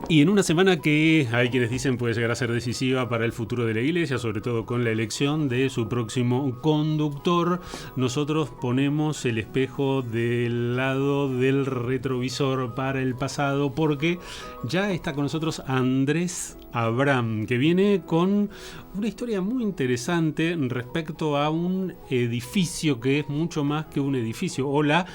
Y en una semana que hay quienes dicen puede llegar a ser decisiva para el futuro de la Iglesia, sobre todo con la elección de su próximo conductor, nosotros ponemos el espejo del lado del retrovisor para el pasado, porque ya está con nosotros Andrés Abraham, que viene con una historia muy interesante respecto a un edificio que es mucho más que un edificio, o la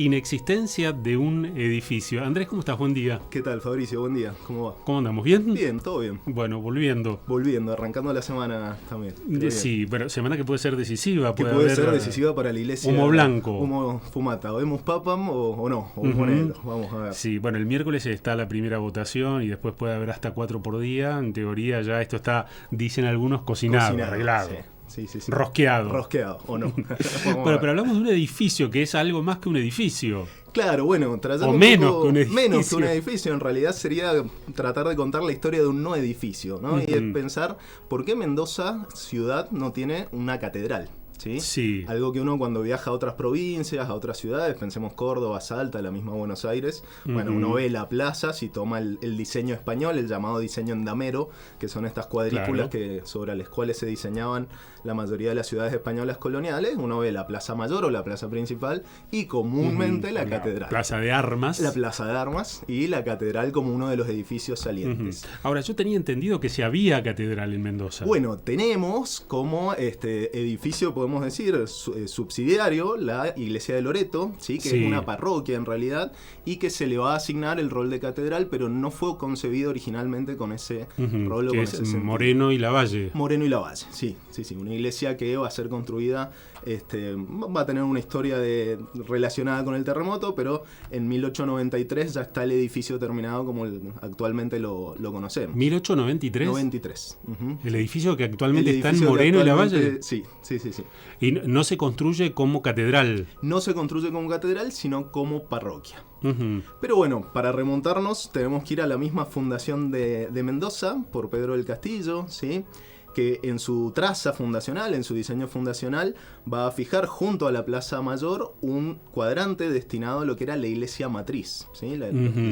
inexistencia de un edificio. Andrés, ¿cómo estás? Buen día. ¿Qué tal, Fabricio? Buen día. ¿Cómo va? ¿Cómo andamos? ¿Bien? Bien, todo bien. Bueno, volviendo, arrancando la semana también. sí, bueno, semana que puede ser decisiva. Que puede ser decisiva para la iglesia. Humo blanco. Humo fumata. O humus papam o no, o humo negro. Vamos a ver. Sí, bueno, el miércoles está la primera votación y después puede haber hasta 4 por día. En teoría ya esto está, dicen algunos, cocinado. Arreglado. Sí. Rosqueado, o no. Bueno, pero hablamos de un edificio que es algo más que un edificio. Claro, bueno, o menos que un edificio. Menos que un edificio, en realidad sería tratar de contar la historia de un no edificio, ¿no? Y es pensar por qué Mendoza, ciudad, no tiene una catedral. ¿Sí? Sí. Algo que uno cuando viaja a otras provincias, a otras ciudades, pensemos Córdoba, Salta, la misma Buenos Aires, bueno, uno ve la plaza, si toma el diseño español, el llamado diseño endamero, que son estas cuadrículas sobre las cuales se diseñaban la mayoría de las ciudades españolas coloniales, uno ve la plaza mayor o la plaza principal y comúnmente la catedral. Plaza de Armas. La plaza de Armas y la catedral como uno de los edificios salientes. Ahora, yo tenía entendido que si había catedral en Mendoza. Bueno, tenemos como edificio, podemos decir, subsidiario, la iglesia de Loreto, ¿sí? Que es una parroquia en realidad, y que se le va a asignar el rol de catedral, pero no fue concebido originalmente con ese rol. Que es Moreno y Lavalle. Moreno y Lavalle, sí. Una iglesia que va a ser construida, va a tener una historia relacionada con el terremoto, pero en 1893 ya está el edificio terminado como actualmente lo conocemos. ¿1893? 93. ¿El edificio que actualmente está en Moreno y Lavalle? Sí. Y no se construye como catedral. No se construye como catedral, sino como parroquia. Pero bueno, para remontarnos tenemos que ir a la misma fundación de Mendoza, por Pedro del Castillo, ¿sí? Que en su traza fundacional, en su diseño fundacional, va a fijar junto a la Plaza Mayor un cuadrante destinado a lo que era la iglesia matriz, ¿sí?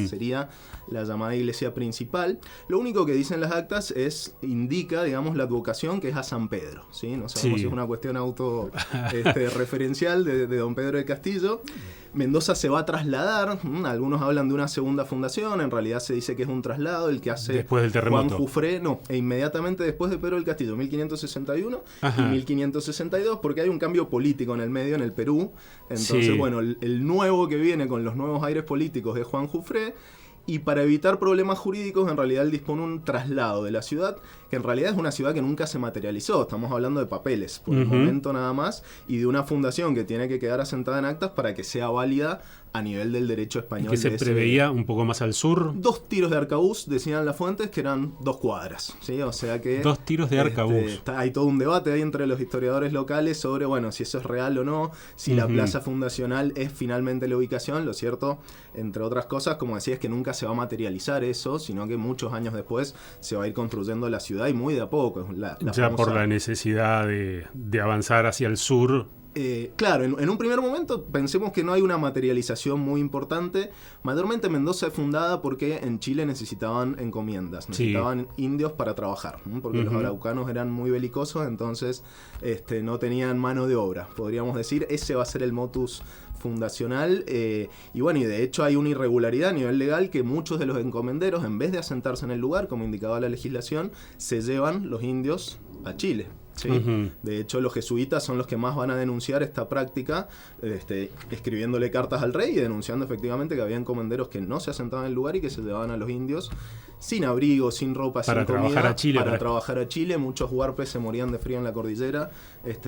Sería la llamada iglesia principal. Lo único que dicen las actas indica, digamos, la advocación que es a San Pedro, ¿sí? No sabemos si es una cuestión referencial de don Pedro del Castillo. Mendoza se va a trasladar, algunos hablan de una segunda fundación, en realidad se dice que es un traslado el que hace después del terremoto. Juan Jufré, inmediatamente después de Pedro del Castillo, 1561 y 1562, porque hay un cambio político en el medio, en el Perú. Entonces, bueno, el nuevo que viene con los nuevos aires políticos es Juan Jufré. Y para evitar problemas jurídicos, en realidad él dispone un traslado de la ciudad, que en realidad es una ciudad que nunca se materializó. Estamos hablando de papeles, por el momento nada más, y de una fundación que tiene que quedar asentada en actas para que sea válida a nivel del derecho español. ¿Y que se preveía un poco más al sur? 2 tiros de arcabuz, decían las fuentes, que eran 2 cuadras, ¿sí? O sea que 2 tiros de arcabuz. Hay todo un debate ahí entre los historiadores locales sobre, bueno, si eso es real o no, si la plaza fundacional es finalmente la ubicación. Lo cierto, entre otras cosas, como decía, es que nunca se va a materializar eso, sino que muchos años después se va a ir construyendo la ciudad y muy de a poco. Por la necesidad de avanzar hacia el sur. Claro, en un primer momento pensemos que no hay una materialización muy importante. Mayormente Mendoza es fundada porque en Chile necesitaban encomiendas, necesitaban indios para trabajar, porque los araucanos eran muy belicosos, entonces no tenían mano de obra, podríamos decir. Ese va a ser el motus fundacional, y bueno, y de hecho hay una irregularidad a nivel legal, que muchos de los encomenderos, en vez de asentarse en el lugar, como indicaba la legislación, se llevan los indios a Chile. ¿Sí? De hecho, los jesuitas son los que más van a denunciar esta práctica, escribiéndole cartas al rey y denunciando efectivamente que había encomenderos que no se asentaban en el lugar y que se llevaban a los indios sin abrigo, sin ropa, sin comida, para trabajar a Chile. Muchos huarpes se morían de frío en la cordillera,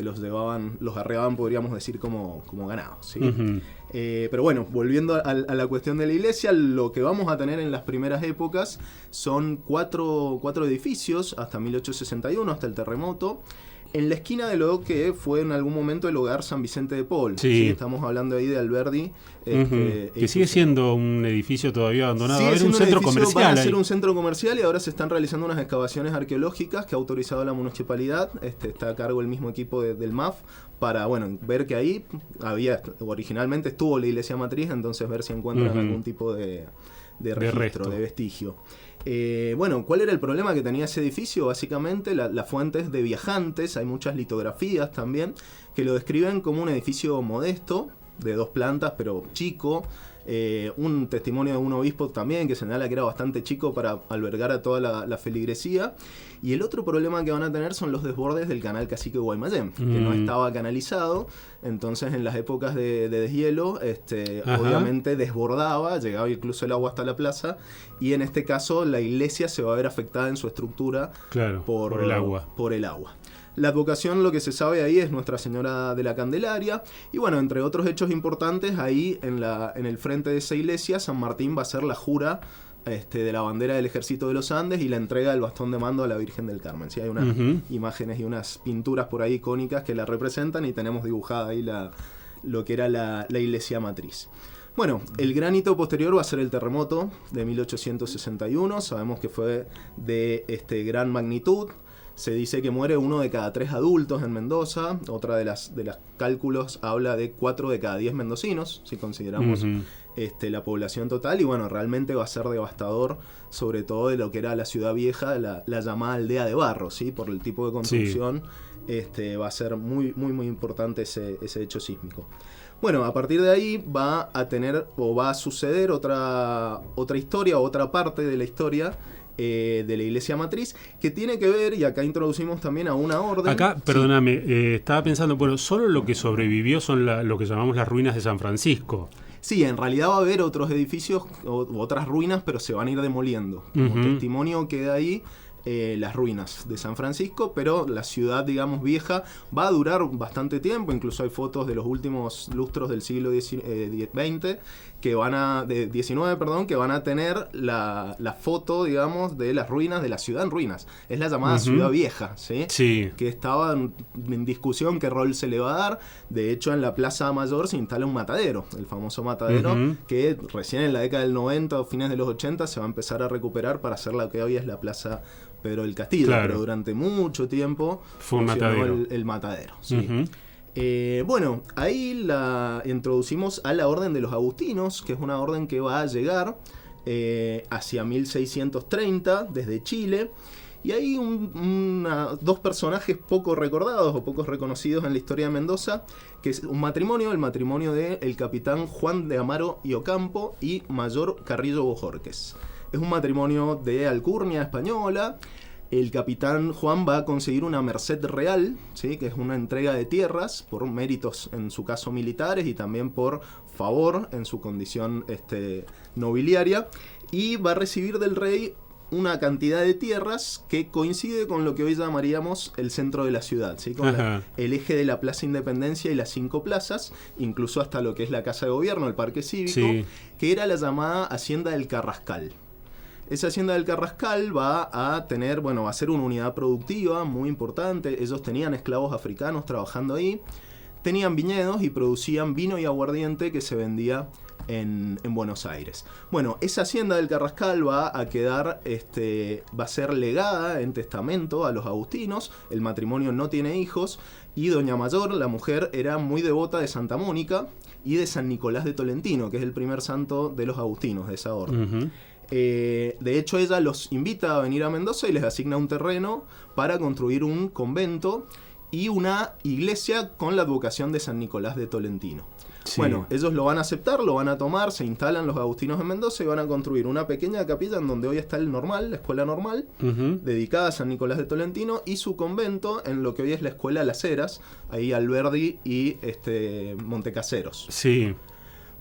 los arreaban, podríamos decir, como ganado, ¿sí? Pero bueno, volviendo a la cuestión de la iglesia, lo que vamos a tener en las primeras épocas son cuatro edificios hasta 1861, hasta el terremoto. En la esquina de lo que fue en algún momento el hogar San Vicente de Paul. Sí. Estamos hablando ahí de Alberdi. Que sigue siendo un edificio todavía abandonado. Va a ser un centro comercial. Va a ser un centro comercial y ahora se están realizando unas excavaciones arqueológicas que ha autorizado la municipalidad. Está a cargo el mismo equipo del MAF para, bueno, ver que ahí originalmente estuvo la iglesia matriz, entonces ver si encuentran algún tipo de registro, de vestigio. Bueno, ¿cuál era el problema que tenía ese edificio? Básicamente la fuente es de viajantes, hay muchas litografías también que lo describen como un edificio modesto, de 2 plantas, pero chico. Un testimonio de un obispo también que señala que era bastante chico para albergar a toda la feligresía. Y el otro problema que van a tener son los desbordes del canal Cacique Guaymallén, que no estaba canalizado. Entonces en las épocas de deshielo obviamente desbordaba, llegaba incluso el agua hasta la plaza, y en este caso la iglesia se va a ver afectada en su estructura por el agua. La advocación, lo que se sabe ahí, es Nuestra Señora de la Candelaria. Y bueno, entre otros hechos importantes, ahí en el frente de esa iglesia, San Martín va a hacer la jura de la bandera del Ejército de los Andes y la entrega del bastón de mando a la Virgen del Carmen. ¿Sí? Hay unas imágenes y unas pinturas por ahí icónicas que la representan, y tenemos dibujada ahí lo que era la iglesia matriz. Bueno, el gran hito posterior va a ser el terremoto de 1861. Sabemos que fue de gran magnitud. Se dice que muere 1 de cada 3 adultos en Mendoza. Otra de las cálculos habla de 4 de cada 10 mendocinos, si consideramos la población total. Y bueno, realmente va a ser devastador, sobre todo de lo que era la ciudad vieja, la llamada aldea de barro, ¿sí? Por el tipo de construcción. Va a ser muy, muy, muy importante ese hecho sísmico. Bueno, a partir de ahí va a suceder otra historia, otra parte de la historia de la iglesia matriz, que tiene que ver, y acá introducimos también a una orden. Acá, perdóname, estaba pensando, bueno, solo lo que sobrevivió son lo que llamamos las ruinas de San Francisco. Sí, en realidad va a haber otros edificios u otras ruinas, pero se van a ir demoliendo. Como testimonio queda ahí las ruinas de San Francisco, pero la ciudad, digamos, vieja va a durar bastante tiempo. Incluso hay fotos de los últimos lustros del siglo XIX que van a tener la foto, digamos, de las ruinas de la ciudad en ruinas. Es la llamada ciudad vieja, ¿sí? Sí. Que estaba en discusión qué rol se le va a dar. De hecho, en la Plaza Mayor se instala un matadero, el famoso matadero, que recién en la década del 90 o fines de los 80 se va a empezar a recuperar para hacer lo que hoy es la Plaza Pedro del Castillo. Claro. Pero durante mucho tiempo fue un matadero. El matadero, sí. Bueno, ahí la introducimos a la Orden de los Agustinos, que es una orden que va a llegar hacia 1630 desde Chile. Y hay dos personajes poco recordados o pocos reconocidos en la historia de Mendoza, que es un matrimonio, el matrimonio del capitán Juan de Amaro y Ocampo y Mayor Carrillo Bojorques. Es un matrimonio de alcurnia española. El capitán Juan va a conseguir una merced real, ¿sí? Que es una entrega de tierras por méritos, en su caso militares, y también por favor en su condición nobiliaria, y va a recibir del rey una cantidad de tierras que coincide con lo que hoy llamaríamos el centro de la ciudad, ¿sí? Con el eje de la Plaza Independencia y las 5 plazas, incluso hasta lo que es la Casa de Gobierno, el Parque Cívico, que era la llamada Hacienda del Carrascal. Esa Hacienda del Carrascal va a ser una unidad productiva muy importante. Ellos tenían esclavos africanos trabajando ahí, tenían viñedos y producían vino y aguardiente que se vendía en Buenos Aires. Bueno, esa Hacienda del Carrascal va a ser legada en testamento a los agustinos. El matrimonio no tiene hijos y doña Mayor, la mujer, era muy devota de Santa Mónica y de San Nicolás de Tolentino, que es el primer santo de los agustinos de esa orden. De hecho, ella los invita a venir a Mendoza y les asigna un terreno para construir un convento y una iglesia con la advocación de San Nicolás de Tolentino. Sí. Bueno, ellos lo van a aceptar, lo van a tomar, se instalan los agustinos en Mendoza y van a construir una pequeña capilla en donde hoy está el Normal, la escuela normal, dedicada a San Nicolás de Tolentino, y su convento en lo que hoy es la escuela Las Heras, ahí Alberdi y Montecaseros. Sí.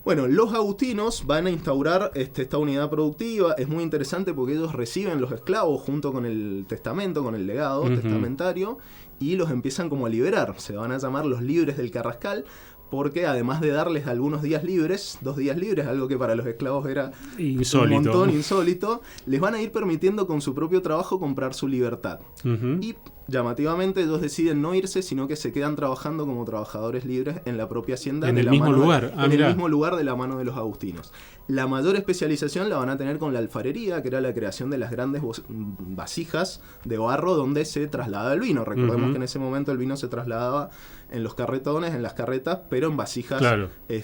Bueno, los agustinos van a instaurar esta unidad productiva. Es muy interesante porque ellos reciben los esclavos junto con el testamento, con el legado testamentario, y los empiezan como a liberar. Se van a llamar los libres del Carrascal, porque además de darles algunos días libres, 2 días libres, algo que para los esclavos era insólito. Un montón insólito, les van a ir permitiendo con su propio trabajo comprar su libertad. Y llamativamente ellos deciden no irse, sino que se quedan trabajando como trabajadores libres en la propia hacienda. En el mismo lugar. En el mismo lugar de la mano de los agustinos. La mayor especialización la van a tener con la alfarería, que era la creación de las grandes vasijas de barro donde se trasladaba el vino. Recordemos que en ese momento el vino se trasladaba en los carretones, en las carretas, pero en vasijas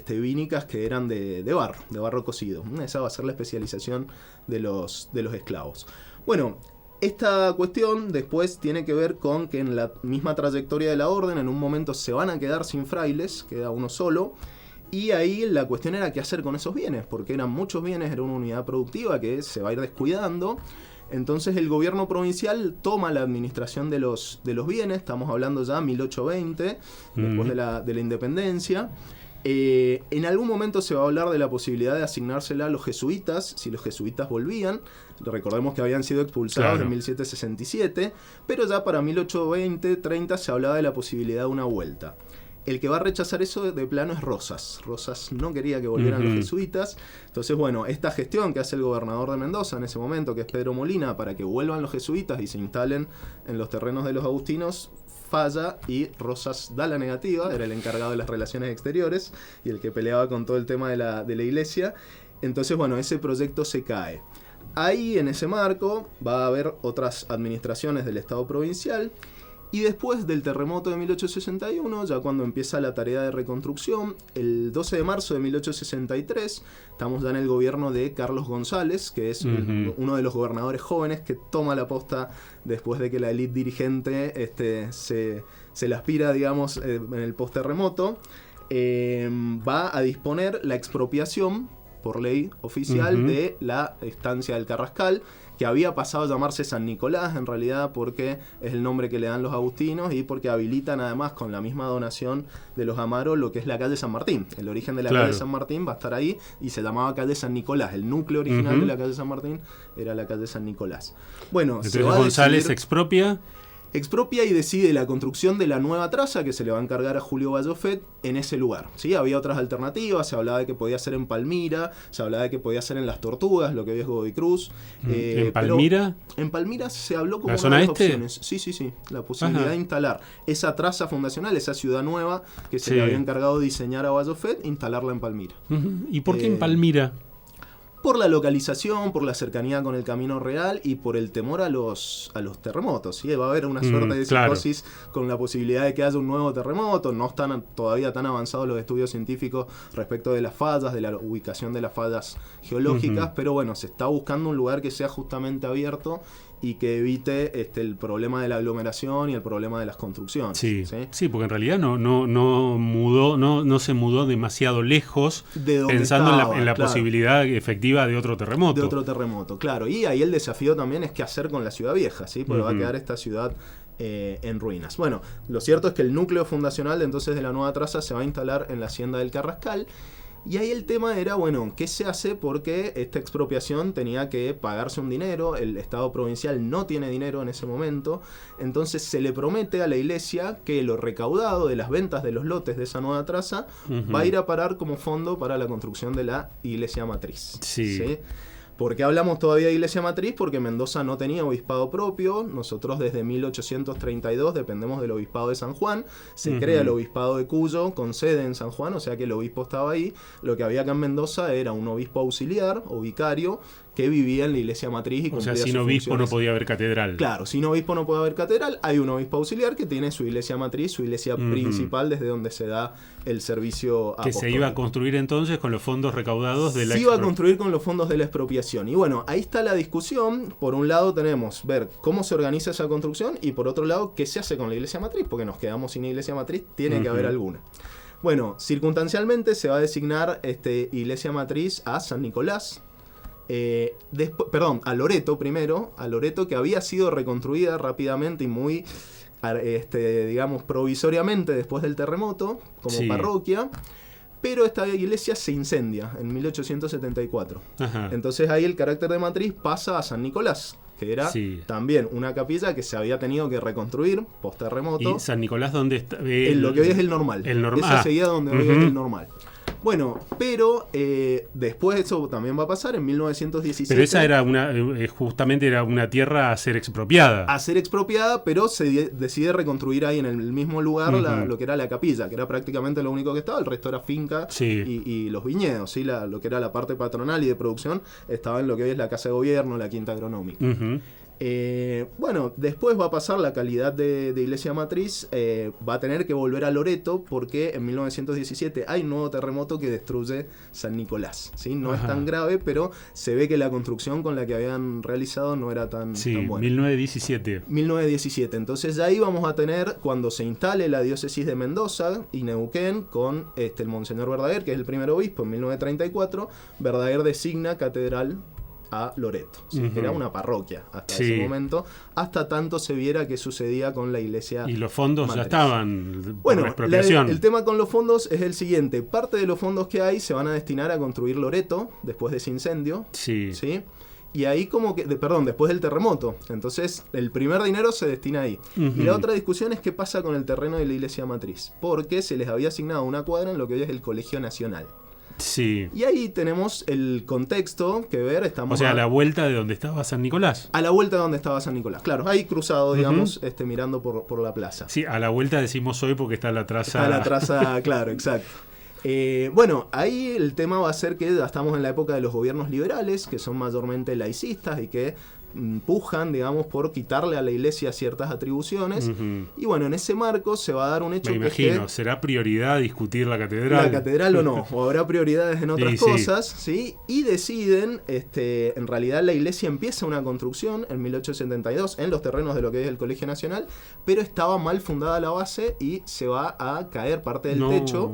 vínicas que eran de barro cocido. Esa va a ser la especialización de los esclavos. Bueno, esta cuestión después tiene que ver con que en la misma trayectoria de la orden, en un momento se van a quedar sin frailes, queda uno solo, y ahí la cuestión era qué hacer con esos bienes, porque eran muchos bienes, era una unidad productiva que se va a ir descuidando. Entonces el gobierno provincial toma la administración de los bienes, estamos hablando ya 1820, después de la independencia. En algún momento se va a hablar de la posibilidad de asignársela a los jesuitas, si los jesuitas volvían. Recordemos que habían sido expulsados en 1767, pero ya para 1820-30 se hablaba de la posibilidad de una vuelta. El que va a rechazar eso de plano es Rosas. Rosas no quería que volvieran los jesuitas. Entonces, bueno, esta gestión que hace el gobernador de Mendoza en ese momento, que es Pedro Molina, para que vuelvan los jesuitas y se instalen en los terrenos de los agustinos, falla y Rosas da la negativa. Era el encargado de las relaciones exteriores y el que peleaba con todo el tema de la iglesia. Entonces, bueno, ese proyecto se cae. Ahí, en ese marco, va a haber otras administraciones del Estado provincial. Y después del terremoto de 1861, ya cuando empieza la tarea de reconstrucción, el 12 de marzo de 1863, estamos ya en el gobierno de Carlos González, que es uno de los gobernadores jóvenes que toma la posta después de que la élite dirigente se la aspira, digamos, en el post-terremoto. Va a disponer la expropiación por ley oficial de la estancia del Carrascal, que había pasado a llamarse San Nicolás en realidad porque es el nombre que le dan los agustinos y porque habilitan además con la misma donación de los Amaro lo que es la calle San Martín. El origen de la calle San Martín va a estar ahí y se llamaba calle San Nicolás. El núcleo original de la calle San Martín era la calle San Nicolás. Bueno, entonces González expropia y decide la construcción de la nueva traza que se le va a encargar a Julio Bayofet en ese lugar. ¿Sí? Había otras alternativas, se hablaba de que podía ser en Palmira, se hablaba de que podía ser en Las Tortugas, lo que hoy es Godoy Cruz. ¿En Palmira? En Palmira se habló como una de las opciones. Sí, la posibilidad de instalar esa traza fundacional, esa ciudad nueva que se le había encargado de diseñar a Bayofet, instalarla en Palmira. ¿Y por qué en Palmira? Por la localización, por la cercanía con el Camino Real y por el temor a los terremotos. ¿Sí? Va a haber una suerte de psicosis con la posibilidad de que haya un nuevo terremoto. No están todavía tan avanzados los estudios científicos respecto de las fallas, de la ubicación de las fallas geológicas, pero bueno, se está buscando un lugar que sea justamente abierto y que evite el problema de la aglomeración y el problema de las construcciones. Sí, porque en realidad no se mudó demasiado lejos de pensando en la posibilidad efectiva de otro terremoto. De otro terremoto, claro. Y ahí el desafío también es qué hacer con la ciudad vieja, ¿sí? Porque va a quedar esta ciudad en ruinas. Bueno, lo cierto es que el núcleo fundacional entonces de la nueva traza se va a instalar en la hacienda del Carrascal. Y ahí el tema era, bueno, ¿qué se hace? Porque esta expropiación tenía que pagarse un dinero, el Estado provincial no tiene dinero en ese momento, entonces se le promete a la iglesia que lo recaudado de las ventas de los lotes de esa nueva traza va a ir a parar como fondo para la construcción de la iglesia matriz. ¿Sí? ¿Por qué hablamos todavía de iglesia matriz? Porque Mendoza no tenía obispado propio. Nosotros desde 1832 dependemos del obispado de San Juan. Se crea el obispado de Cuyo con sede en San Juan, o sea que el obispo estaba ahí. Lo que había acá en Mendoza era un obispo auxiliar o vicario que vivía en la iglesia matriz y cumplía sus funciones. O sea, sin obispo no podía haber catedral. Claro, sin obispo no puede haber catedral. Hay un obispo auxiliar que tiene su iglesia matriz, su iglesia principal, desde donde se da el servicio apostólico. Que se iba a construir entonces con los fondos recaudados de la expropiación. Se iba a construir con los fondos de la expropiación. Y bueno, ahí está la discusión. Por un lado tenemos ver cómo se organiza esa construcción y por otro lado qué se hace con la iglesia matriz, porque nos quedamos sin iglesia matriz, tiene que haber alguna. Bueno, circunstancialmente se va a designar iglesia matriz a San Nicolás. A Loreto primero, a Loreto, que había sido reconstruida rápidamente y muy digamos provisoriamente después del terremoto como parroquia, pero esta iglesia se incendia en 1874. Entonces ahí el carácter de matriz pasa a San Nicolás, que era también una capilla que se había tenido que reconstruir post terremoto. ¿Y San Nicolás dónde está? En lo que hoy es el Normal. Esa seguida donde hoy es el Normal. Bueno, pero después eso también va a pasar en 1917. Pero esa era justamente era una tierra a ser expropiada. A ser expropiada, pero se decide reconstruir ahí en el mismo lugar lo que era la capilla, que era prácticamente lo único que estaba, el resto era finca y los viñedos, ¿sí? Lo que era la parte patronal y de producción estaba en lo que hoy es la Casa de Gobierno, la Quinta Agronómica. Bueno, después va a pasar la calidad de iglesia matriz, va a tener que volver a Loreto porque en 1917 hay un nuevo terremoto que destruye San Nicolás, ¿sí? No es tan grave, pero se ve que la construcción con la que habían realizado no era tan buena. 1917. Entonces ya ahí vamos a tener, cuando se instale la diócesis de Mendoza y Neuquén con el Monseñor Verdaguer, que es el primer obispo en 1934, Verdaguer designa catedral a Loreto, ¿sí? Era una parroquia hasta ese momento, hasta tanto se viera qué sucedía con la iglesia. Y los fondos matriz. Ya estaban. Bueno, expropiación. el tema con los fondos es el siguiente: parte de los fondos que hay se van a destinar a construir Loreto después de ese incendio, ¿sí? Y ahí después del terremoto. Entonces, el primer dinero se destina ahí. Y la otra discusión es qué pasa con el terreno de la iglesia matriz, porque se les había asignado una cuadra en lo que hoy es el Colegio Nacional. Sí. Y ahí tenemos el contexto que ver. Estamos a la vuelta de donde estaba San Nicolás. A la vuelta de donde estaba San Nicolás. Claro, ahí cruzado, digamos, mirando por la plaza. Sí, a la vuelta decimos hoy porque está la traza. Está la traza, claro, exacto. Bueno, ahí el tema va a ser que ya estamos en la época de los gobiernos liberales, que son mayormente laicistas y que pujan, digamos, por quitarle a la iglesia ciertas atribuciones. Y bueno, en ese marco se va a dar un hecho. Me imagino, ¿será prioridad discutir la catedral? La catedral o no, o habrá prioridades en otras cosas, ¿sí? Y deciden, en realidad la iglesia empieza una construcción en 1872 en los terrenos de lo que es el Colegio Nacional, pero estaba mal fundada la base y se va a caer parte del techo,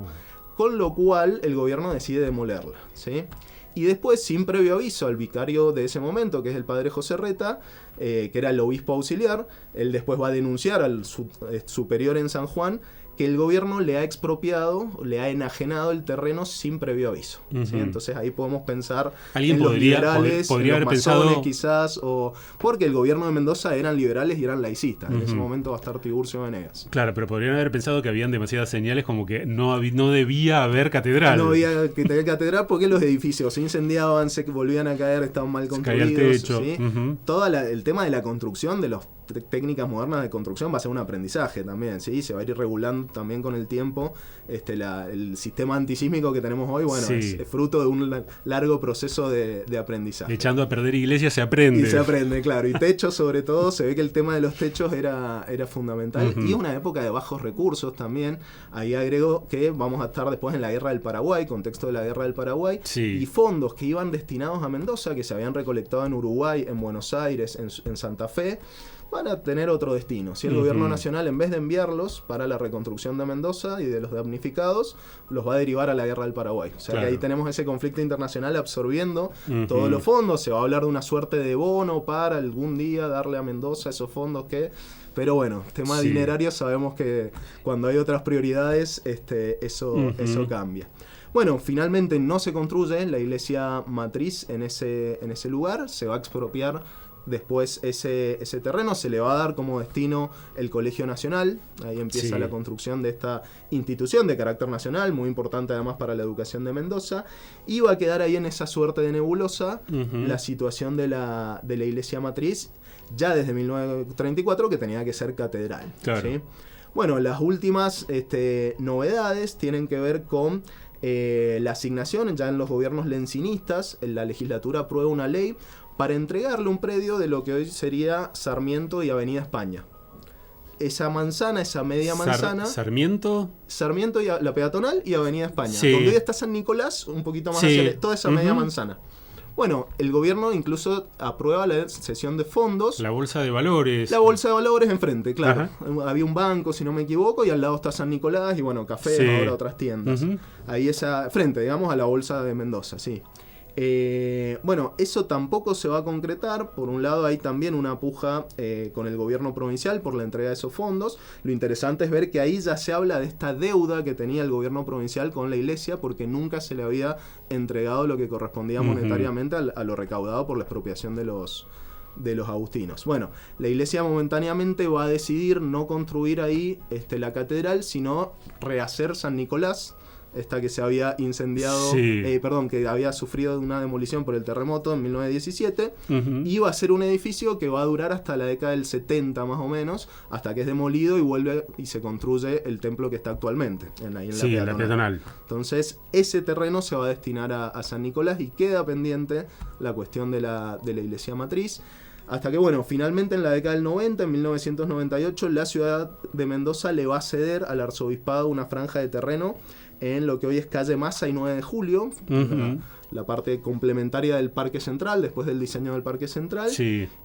con lo cual el gobierno decide demolerla, ¿sí? Y después, sin previo aviso al vicario de ese momento, que es el padre José Reta, que era el obispo auxiliar, él después va a denunciar al superior en San Juan que el gobierno le ha expropiado, le ha enajenado el terreno sin previo aviso. ¿Sí? Entonces ahí podemos pensar ¿Alguien en los liberales, podría en los haber masones pensado quizás, porque el gobierno de Mendoza eran liberales y eran laicistas. En ese momento va a estar Tiburcio Venegas. Claro, pero podrían haber pensado que habían demasiadas señales como que no debía haber catedral. No había que tener catedral porque los edificios se incendiaban, se volvían a caer, estaban mal construidos. Caía el techo. ¿Sí? Todo el tema de la construcción, de las técnicas modernas de construcción, va a ser un aprendizaje también, ¿sí? Se va a ir regulando también con el tiempo. El sistema antisísmico que tenemos hoy, bueno, es fruto de un largo proceso de aprendizaje. Echando a perder iglesias se aprende. Y se aprende, claro. Y techos, sobre todo, se ve que el tema de los techos era fundamental. Y una época de bajos recursos también. Ahí agrego que vamos a estar después en la Guerra del Paraguay, contexto de la Guerra del Paraguay, y fondos que iban destinados a Mendoza, que se habían recolectado en Uruguay, en Buenos Aires, en Santa Fe, van a tener otro destino. Si el gobierno nacional, en vez de enviarlos para la reconstrucción de Mendoza y de los damnificados, los va a derivar a la Guerra del Paraguay. O sea, que ahí tenemos ese conflicto internacional absorbiendo todos los fondos. Se va a hablar de una suerte de bono para algún día darle a Mendoza esos fondos que... Pero bueno, tema dinerario, sabemos que cuando hay otras prioridades, eso cambia. Bueno, finalmente no se construye la iglesia matriz en ese lugar, se va a expropiar después ese terreno, se le va a dar como destino el Colegio Nacional. Ahí empieza la construcción de esta institución de carácter nacional, muy importante además para la educación de Mendoza, y va a quedar ahí en esa suerte de nebulosa la situación de la iglesia matriz, ya desde 1934, que tenía que ser catedral. Claro. ¿Sí? Bueno, las últimas novedades tienen que ver con la asignación. Ya en los gobiernos lencinistas, la legislatura aprueba una ley para entregarle un predio de lo que hoy sería Sarmiento y Avenida España. Esa manzana, esa media manzana... ¿Sarmiento? Sarmiento y la peatonal y Avenida España. Sí. Donde hoy está San Nicolás, un poquito más hacia toda esa media manzana. Bueno, el gobierno incluso aprueba la cesión de fondos. La bolsa de valores. La bolsa de valores enfrente, claro. Había un banco, si no me equivoco, y al lado está San Nicolás y bueno, café, ahora otras tiendas. Ahí frente, digamos, a la bolsa de Mendoza, sí. Bueno, eso tampoco se va a concretar. Por un lado hay también una puja con el gobierno provincial por la entrega de esos fondos. Lo interesante es ver que ahí ya se habla de esta deuda que tenía el gobierno provincial con la iglesia, porque nunca se le había entregado lo que correspondía monetariamente a lo recaudado por la expropiación de los agustinos. Bueno, la iglesia momentáneamente va a decidir no construir ahí la catedral, sino rehacer San Nicolás, esta que se había incendiado, que había sufrido una demolición por el terremoto en 1917, iba a ser un edificio que va a durar hasta la década del 70 más o menos, hasta que es demolido y vuelve y se construye el templo que está actualmente, ahí en la peatonal. Entonces, ese terreno se va a destinar a San Nicolás y queda pendiente la cuestión de la iglesia matriz. Hasta que, bueno, finalmente en la década del 90, en 1998, la ciudad de Mendoza le va a ceder al arzobispado una franja de terreno en lo que hoy es calle Massa y 9 de Julio, la parte complementaria del Parque Central, después del diseño del Parque Central,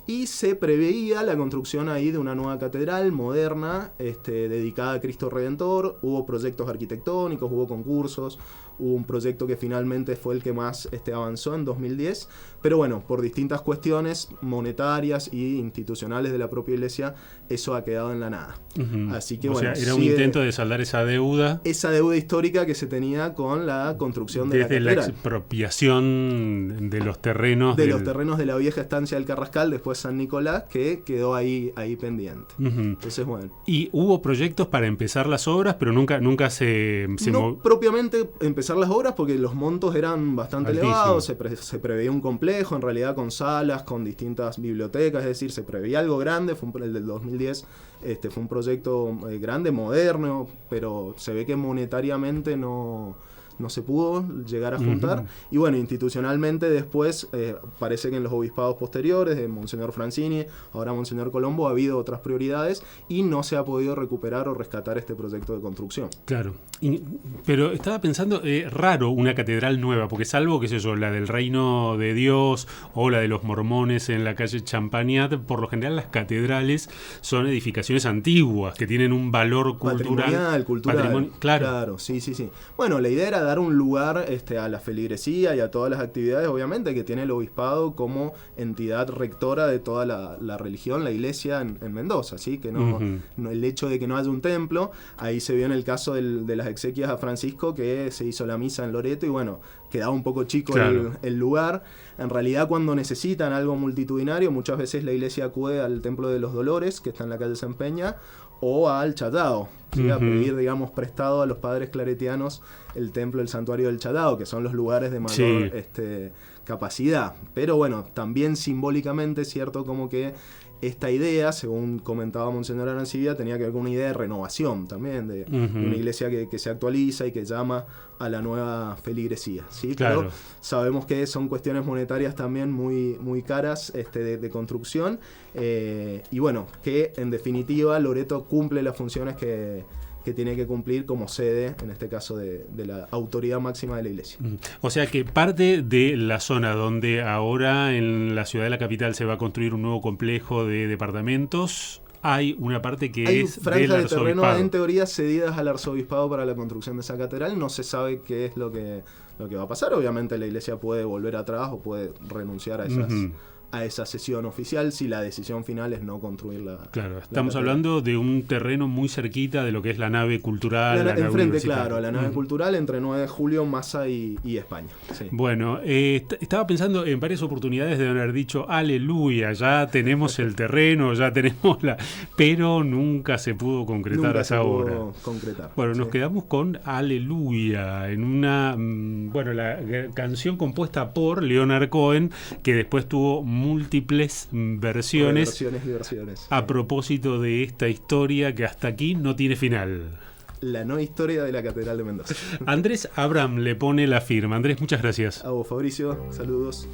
y se preveía la construcción ahí de una nueva catedral moderna, dedicada a Cristo Redentor. Hubo proyectos arquitectónicos, hubo concursos, hubo un proyecto que finalmente fue el que más avanzó en 2010, pero bueno, por distintas cuestiones monetarias y institucionales de la propia iglesia, eso ha quedado en la nada. Así que era un intento de saldar esa deuda histórica que se tenía con la construcción de la catedral. Desde la expropiación de los terrenos los terrenos de la vieja estancia del Carrascal, después San Nicolás, que quedó ahí pendiente. Entonces, bueno. Y hubo proyectos para empezar las obras, pero nunca se no propiamente empezar las obras, porque los montos eran bastante elevados, se preveía un complejo, en realidad con salas, con distintas bibliotecas, es decir, se preveía algo grande, el del 2010 fue un proyecto grande, moderno, pero se ve que monetariamente no se pudo llegar a juntar. Y bueno, institucionalmente después parece que en los obispados posteriores de Monseñor Francini, ahora Monseñor Colombo, ha habido otras prioridades y no se ha podido recuperar o rescatar este proyecto de construcción. Claro, pero estaba pensando, raro una catedral nueva, porque salvo, qué sé yo, la del Reino de Dios o la de los mormones en la calle Champagnat, por lo general las catedrales son edificaciones antiguas que tienen un valor cultural. Claro, sí. Bueno, la idea era dar un lugar a la feligresía y a todas las actividades, obviamente, que tiene el obispado como entidad rectora de toda la religión, la iglesia en Mendoza, ¿sí? Que no, el hecho de que no haya un templo, ahí se vio en el caso de las exequias a Francisco, que se hizo la misa en Loreto y bueno, quedaba un poco chico el lugar. En realidad, cuando necesitan algo multitudinario, muchas veces la iglesia acude al Templo de los Dolores, que está en la calle San Peña, o al Chatao, ¿sí? A pedir, digamos, prestado a los padres claretianos el templo, el santuario del Chatao, que son los lugares de mayor capacidad. Pero bueno, también simbólicamente es cierto como que esta idea, según comentaba Monseñor Arancibia, tenía que ver con una idea de renovación también, de una iglesia que se actualiza y que llama a la nueva feligresía, ¿sí? Claro. Pero sabemos que son cuestiones monetarias también muy, muy caras de construcción, y bueno, que en definitiva Loreto cumple las funciones que tiene que cumplir como sede, en este caso de la autoridad máxima de la iglesia. O sea que parte de la zona donde ahora en la ciudad de la capital se va a construir un nuevo complejo de departamentos, hay una parte que hay es franjas del de arzobispado. Terreno en teoría cedidas al arzobispado para la construcción de esa catedral. No se sabe qué es lo que va a pasar. Obviamente la iglesia puede volver atrás o puede renunciar a esa sesión oficial si la decisión final es no construirla. Claro, estamos hablando de un terreno muy cerquita de lo que es la nave cultural. Enfrente, claro, a la nave cultural entre 9 de Julio, Massa y España. Sí. Bueno, estaba pensando en varias oportunidades de haber dicho aleluya, ya tenemos el terreno, ya tenemos pero nunca se pudo concretar esa obra. Bueno, nos quedamos con aleluya en una, la canción compuesta por Leonard Cohen, que después tuvo múltiples versiones a propósito de esta historia que hasta aquí no tiene final. La no historia de la Catedral de Mendoza. Andrés Abraham le pone la firma. Andrés, muchas gracias. A vos, Fabricio, saludos.